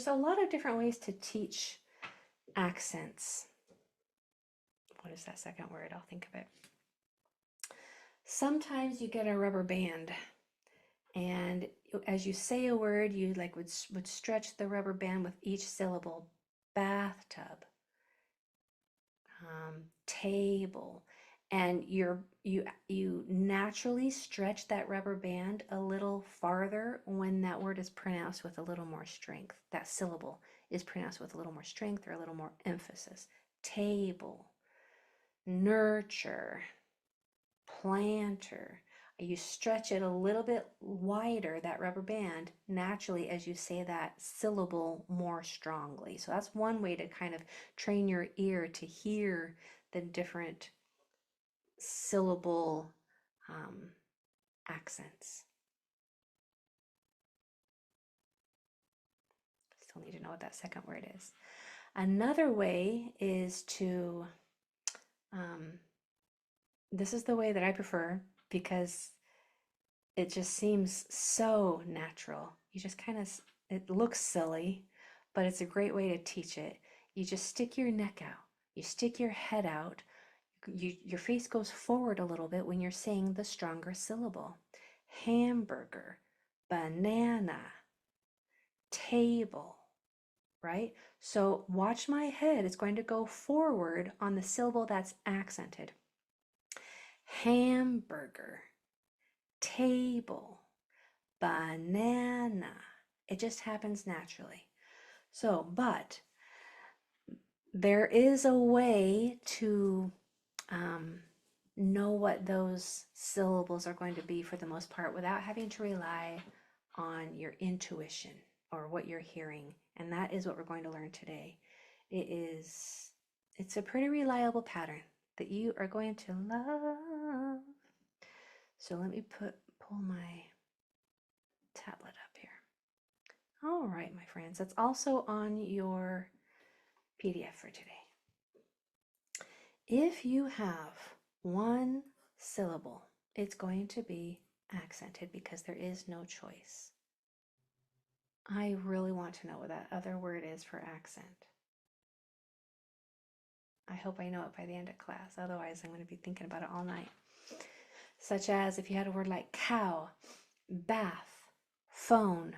there's a lot of different ways to teach accents. What is that second word? I'll think of it. Sometimes you get a rubber band, and as you say a word, you like would stretch the rubber band with each syllable. Bathtub, table, and you naturally stretch that rubber band a little farther when that word is pronounced with a little more strength. That syllable is pronounced with a little more strength or a little more emphasis. Table, nurture, planter. You stretch it a little bit wider, that rubber band, naturally as you say that syllable more strongly. So that's one way to kind of train your ear to hear the different syllable accents. Still need to know what that second word is. Another way is to, this is the way that I prefer because it just seems so natural. You just kind of, it looks silly, but it's a great way to teach it. You just stick your neck out. You stick your head out. Your face goes forward a little bit when you're saying the stronger syllable. Hamburger, banana, table, right? So watch my head. It's going to go forward on the syllable that's accented. Hamburger, table, banana. It just happens naturally. So, but there is a way to know what those syllables are going to be for the most part without having to rely on your intuition or what you're hearing. And that is what we're going to learn today. It's a pretty reliable pattern that you are going to love. So let me pull my tablet up here. All right, my friends, that's also on your PDF for today. If you have one syllable, it's going to be accented because there is no choice. I really want to know what that other word is for accent. I hope I know it by the end of class. Otherwise, I'm going to be thinking about it all night. Such as if you had a word like cow, bath, phone.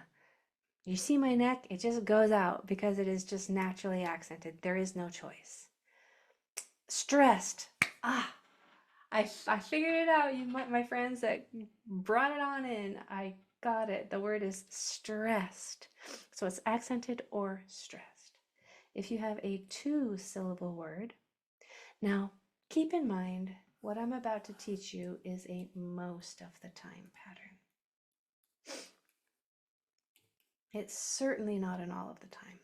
You see my neck? It just goes out because it is just naturally accented. There is no choice. Stressed. I figured it out. My friends that brought it on in. I got it. The word is stressed. So it's accented or stressed. If you have a two-syllable word, now keep in mind what I'm about to teach you is a most of the time pattern. It's certainly not an all of the time.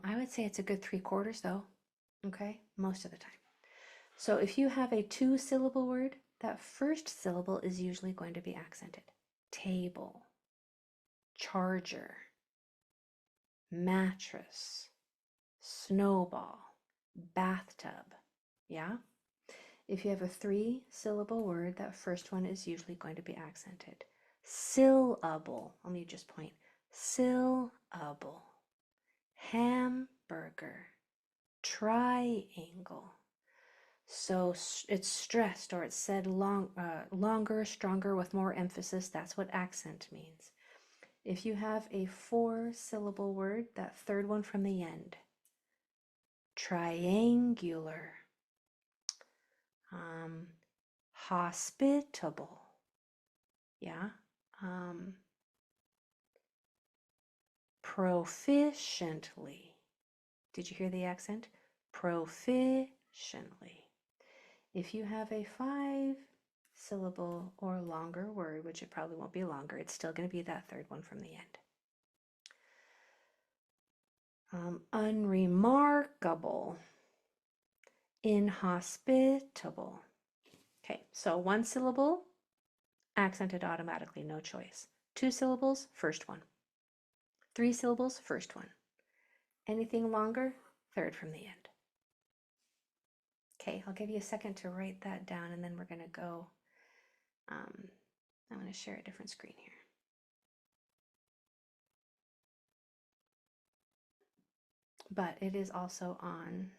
I would say it's a good 3/4 though, okay? Most of the time. So if you have a two-syllable word, that first syllable is usually going to be accented. Table, charger, mattress, snowball, bathtub, yeah? If you have a three-syllable word, that first one is usually going to be accented. Syllable, let me just point. Syllable, hamburger, triangle. So it's stressed or it's said longer, stronger, with more emphasis. That's what accent means. If you have a four-syllable word, that third one from the end. Triangular, hospitable, yeah, proficiently. Did you hear the accent? Proficiently. If you have a five-syllable or longer word, which it probably won't be longer, it's still going to be that third one from the end. Unremarkable, inhospitable. Okay, so one syllable, accented automatically, no choice. Two syllables, first one. Three syllables, first one. Anything longer, third from the end. Okay, I'll give you a second to write that down and then we're going to go. I'm going to share a different screen here. but it is also on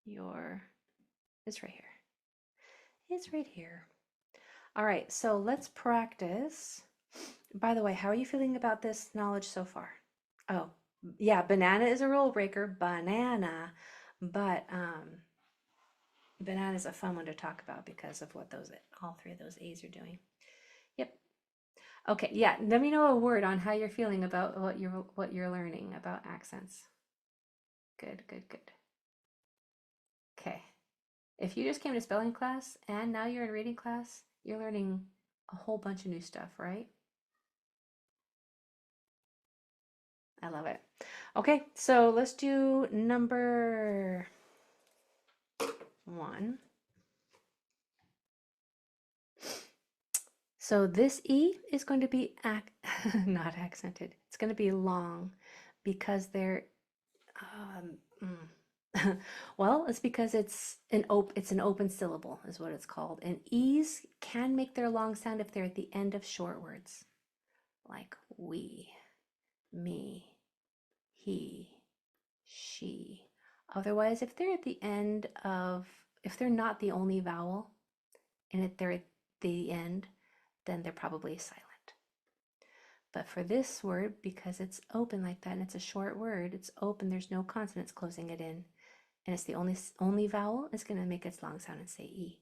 your, it's right here. It's right here. All right, so let's practice. By the way, how are you feeling about this knowledge so far? Oh, yeah, banana is a rule breaker, banana, but banana is a fun one to talk about because of what those, all three of those A's are doing. Yep. Okay, yeah, let me know a word on how you're feeling about what you're learning about accents. Good, good, good. Okay. If you just came to spelling class and now you're in reading class, you're learning a whole bunch of new stuff, right? I love it. Okay, so let's do number 1. So this E is going to be not accented. It's going to be long because they're, well, it's because it's an open syllable is what it's called. And E's can make their long sound if they're at the end of short words, like we, me, he, she. Otherwise, if they're at the end of, if they're not the only vowel and if they're at the end, then they're probably silent. But for this word, because it's open like that and it's a short word, it's open, there's no consonants closing it in, and it's the only vowel, it's going to make its long sound and say E.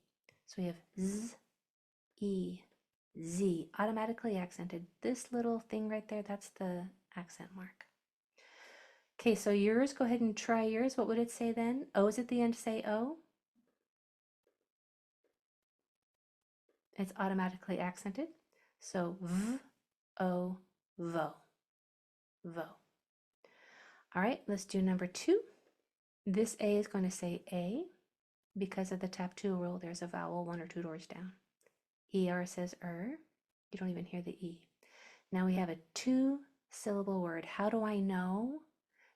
So we have Z, E, Z, automatically accented. This little thing right there, that's the accent mark. Okay, so yours, go ahead and try yours. What would it say then? O's at the end say O. It's automatically accented. So V, O, vo, vo. All right, let's do number 2. This A is going to say A. Because of the tap 2 rule, there's a vowel 1 or 2 doors down. ER says You don't even hear the E. Now we have a 2-syllable word. How do I know?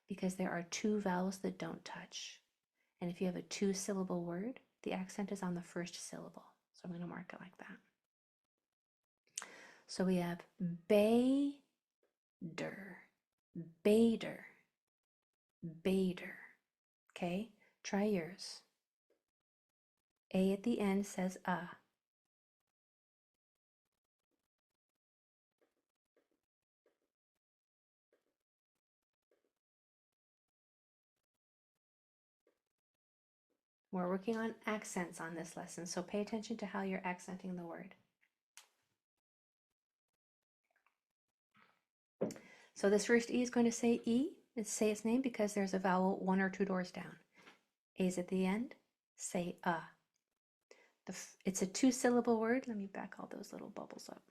Because there are 2 vowels that don't touch. And if you have a 2-syllable word, the accent is on the first syllable. So I'm going to mark it like that. So we have bader, bader, bader. Okay, try yours. A at the end says We're working on accents on this lesson, so pay attention to how you're accenting the word. So this first E is going to say E. It's say its name because there's a vowel 1 or 2 doors down. A's at the end, say It's a 2-syllable word. Let me back all those little bubbles up.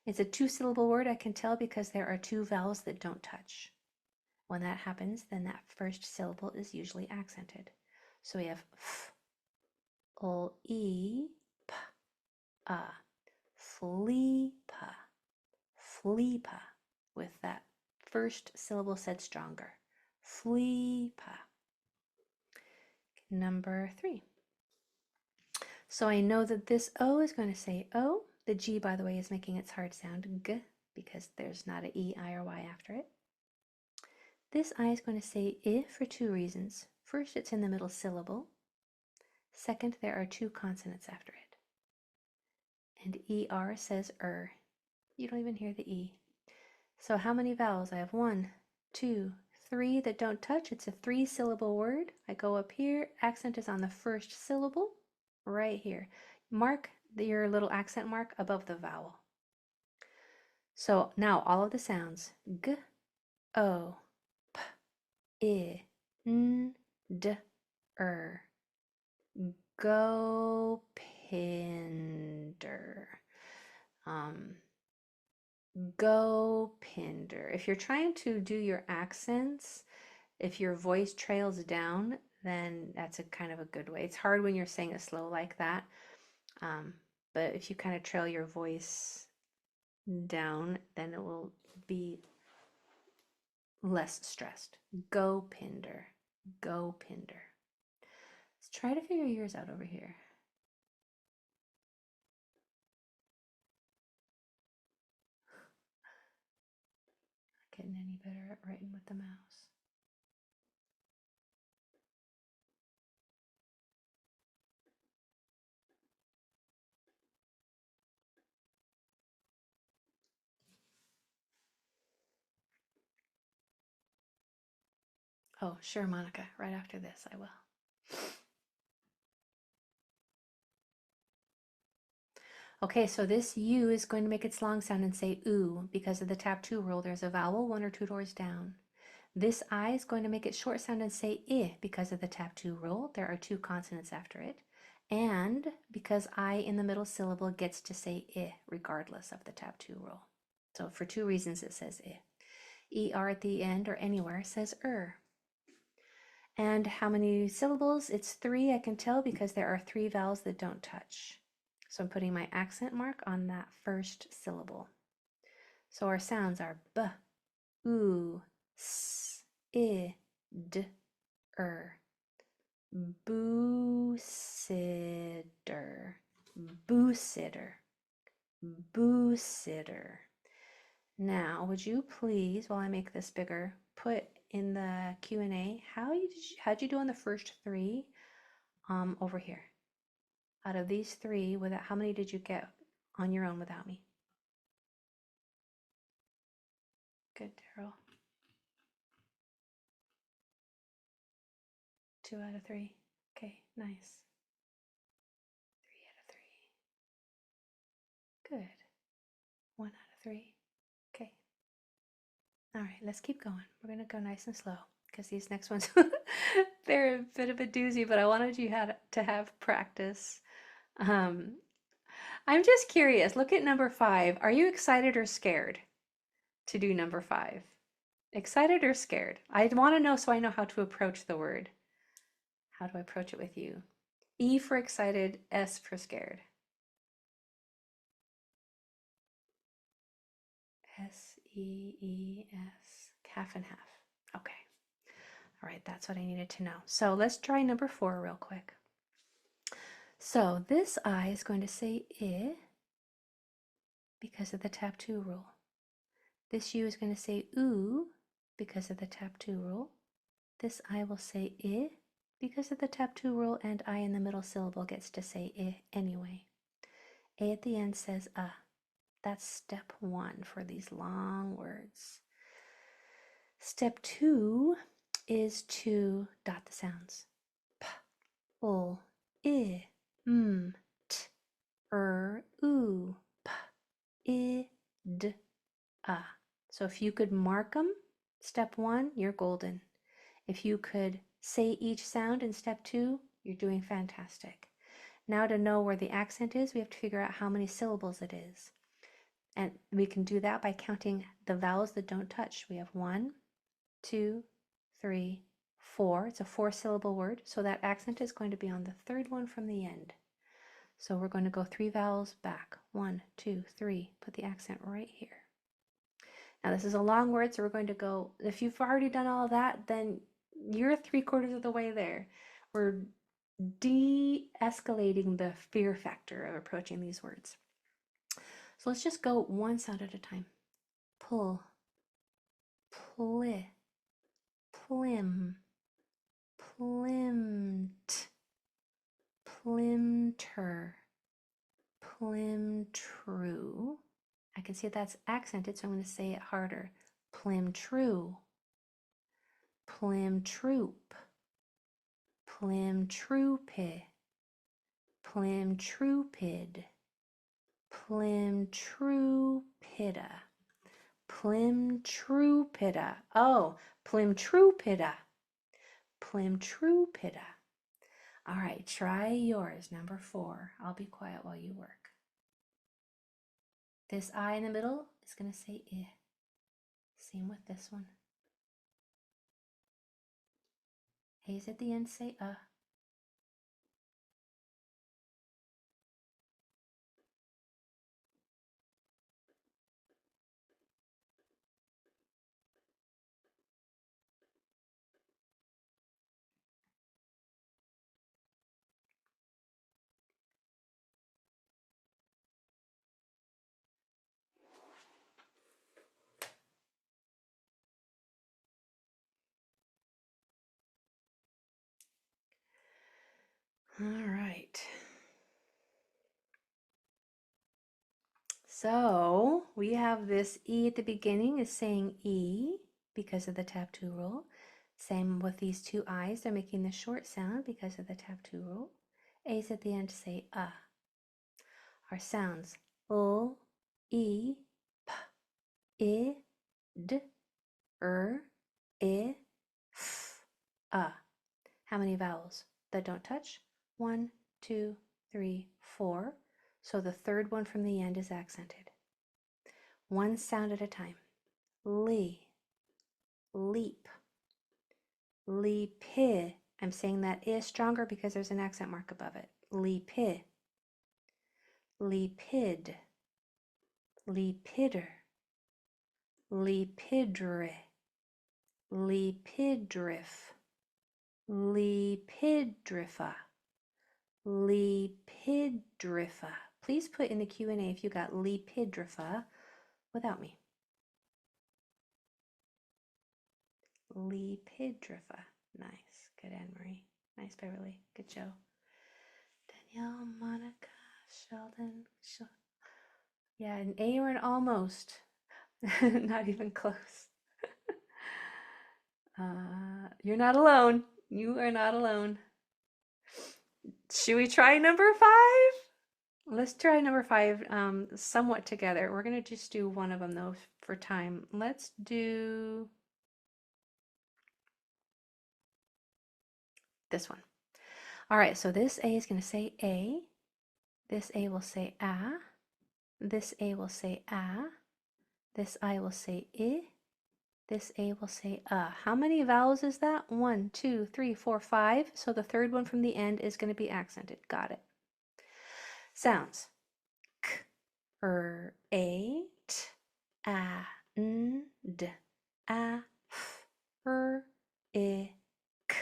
It's a 2-syllable word, I can tell, because there are 2 vowels that don't touch. When that happens, then that first syllable is usually accented. So we have f, l, e, p, fleepa, fleepa, with that first syllable said stronger. Fleepa. Number 3. So I know that this O is going to say O. The G, by the way, is making its hard sound G because there's not an E, I, or Y after it. This I is going to say I for 2 reasons. First, it's in the middle syllable. Second, there are 2 consonants after it. And ER says You don't even hear the E. So how many vowels? I have 1, 2, 3 that don't touch. It's a 3-syllable word. I go up here. Accent is on the first syllable, right here. Mark your little accent mark above the vowel. So now all of the sounds. G, O, P, I, N, D, Go Pinder. Go Pinder. If you're trying to do your accents, if your voice trails down, then that's a kind of a good way. It's hard when you're saying it slow like that. But if you kind of trail your voice down, then it will be less stressed. Go Pinder. Go Pinder. Let's try to figure yours out over here. Not getting any better at writing with the mouse. Oh, sure, Monica. Right after this, I will. Okay, so this U is going to make its long sound and say ooh. Because of the tap 2 rule, there's a vowel 1 or 2 doors down. This I is going to make it short sound and say I because of the tap 2 rule. There are 2 consonants after it. And because I in the middle syllable gets to say I regardless of the tap 2 rule. So for 2 reasons it says I. ER at the end or anywhere says And how many syllables? It's 3, I can tell, because there are 3 vowels that don't touch. So I'm putting my accent mark on that first syllable. So our sounds are b, oo, s, I, d, Boositter, boositter, boositter. Now, would you please, while I make this bigger, put in the Q&A how'd you do on the first 3 over here? Out of these 3, how many did you get on your own without me? Good, Daryl. 2 out of 3. Okay, nice. 3 out of 3. Good. 1 out of 3. Okay. All right, let's keep going. We're going to go nice and slow because these next ones, they're a bit of a doozy, but I wanted you to have practice. I'm just curious. Look at number 5. Are you excited or scared to do number 5? Excited or scared? I want to know so I know how to approach the word. How do I approach it with you? E for excited, S for scared. S-E-E-S, half and half. Okay. All right, that's what I needed to know. So let's try number 4 real quick. So this I is going to say I because of the tap 2 rule. This U is going to say ooh because of the tap 2 rule. This I will say I because of the tap 2 rule, and I in the middle syllable gets to say I anyway. A at the end says That's step 1 for these long words. Step 2 is to dot the sounds. P, ul, I, t, oo, p, I, d, So if you could mark them, step 1, you're golden. If you could say each sound in step 2, you're doing fantastic. Now to know where the accent is, we have to figure out how many syllables it is. And we can do that by counting the vowels that don't touch. We have 1, 2, 3, 4. It's a 4-syllable word, so that accent is going to be on the 3rd one from the end. So we're going to go 3 vowels back. 1, 2, 3. Put the accent right here. Now this is a long word, so we're going to go, if you've already done all of that, then you're 3/4 of the way there. We're de-escalating the fear factor of approaching these words. So let's just go one sound at a time. Pull, pli, plim, plimt, plimter, plimtrue. I can see that's accented, so I'm going to say it harder. Plimtrue, plimtroop, plimtroopi, plimtroopid, plimtroopida, plimtroopida. Oh, plimtroopida, plimtroopida. All right, try yours, number 4. I'll be quiet while you work. This I in the middle is going to say I. Same with this one. A's at the end say All right. So we have this E at the beginning is saying E because of the tap 2 rule. Same with these two I's. They're making the short sound because of the tap 2 rule. A's at the end say Our sounds L, E, P, I, D, I, F, How many vowels that don't touch? 1, 2, 3, 4. So the third one from the end is accented. One sound at a time. Lee, leap, leap. I'm saying that is stronger because there's an accent mark above it. Leap, leapid, leapider, leapidre, leapidriff, lepidriffa, lepidriffa. Please put in the Q&A if you got lepidriffa without me. Lepidriffa. Nice. Good, Anne-Marie. Nice, Beverly. Good show. Danielle, Monica, Sheldon. Yeah, an A or an almost. Not even close. You're not alone. You are not alone. Should we try number 5? Let's try number 5 somewhat together. We're going to just do one of them though for time. Let's do this one. All right, so this A is going to say A. This A will say A. This A will say A. This I will say I. This A will say How many vowels is that? 1, 2, 3, 4, 5. So the third one from the end is going to be accented. Got it. Sounds. K, A, T, A, N, D, A, F, I, K,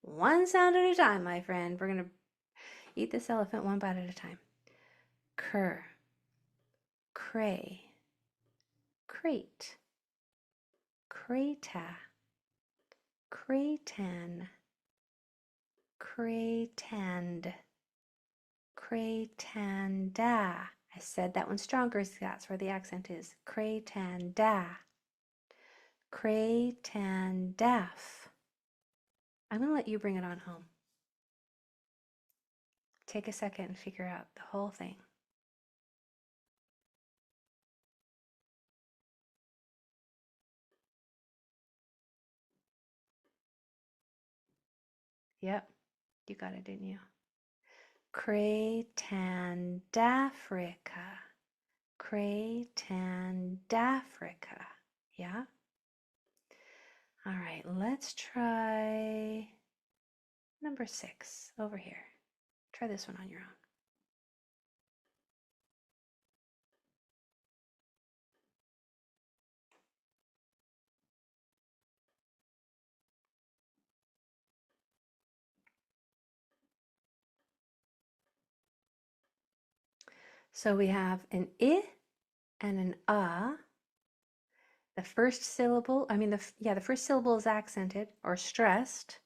One sound at a time, my friend. We're going to eat this elephant one bite at a time. Cur, cray, crate, crata, cratan, cratand, cratanda. I said that one stronger, so that's where the accent is. Cratanda, cratandaf. I'm going to let you bring it on home. Take a second and figure out the whole thing. Yep, you got it, didn't you? Cratandafrica. Cratandafrica. Yeah? All right, let's try number 6 over here. Try this one on your own. So we have an I and an The first syllable, the first syllable is accented or stressed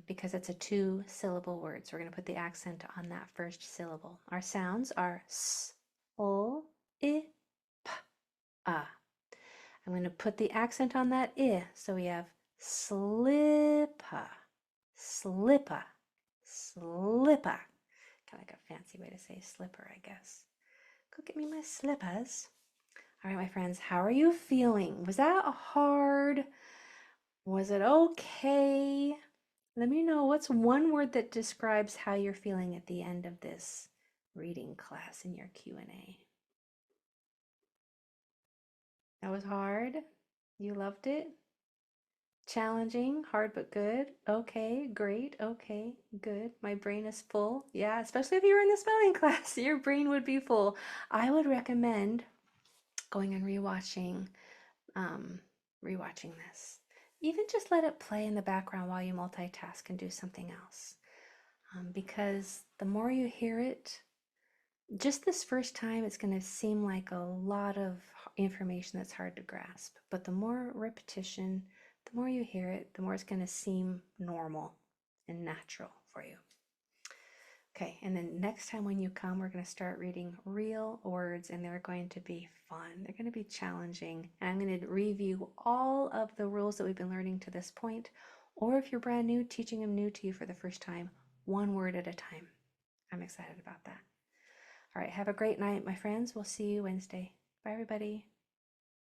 because it's a 2-syllable word. So we're going to put the accent on that first syllable. Our sounds are S, O, I, P, A. I'm going to put the accent on that I. So we have slippa, slippa, slippa. Kind of like a fancy way to say slipper, I guess. Go get me my slippers. All right, my friends, how are you feeling? Was that hard? Was it okay? Let me know what's one word that describes how you're feeling at the end of this reading class in your Q&A. That was hard? You loved it? Challenging, hard but good. Okay, great. Okay, good. My brain is full. Yeah, especially if you were in the spelling class, your brain would be full. I would recommend going and rewatching this. Even just let it play in the background while you multitask and do something else. Because the more you hear it, just this first time, it's going to seem like a lot of information that's hard to grasp. But the more repetition, the more you hear it, the more it's going to seem normal and natural for you. Okay, and then next time when you come, we're going to start reading real words, and they're going to be fun. They're going to be challenging. And I'm going to review all of the rules that we've been learning to this point, or if you're brand new, teaching them new to you for the first time, one word at a time. I'm excited about that. All right, have a great night, my friends. We'll see you Wednesday. Bye, everybody.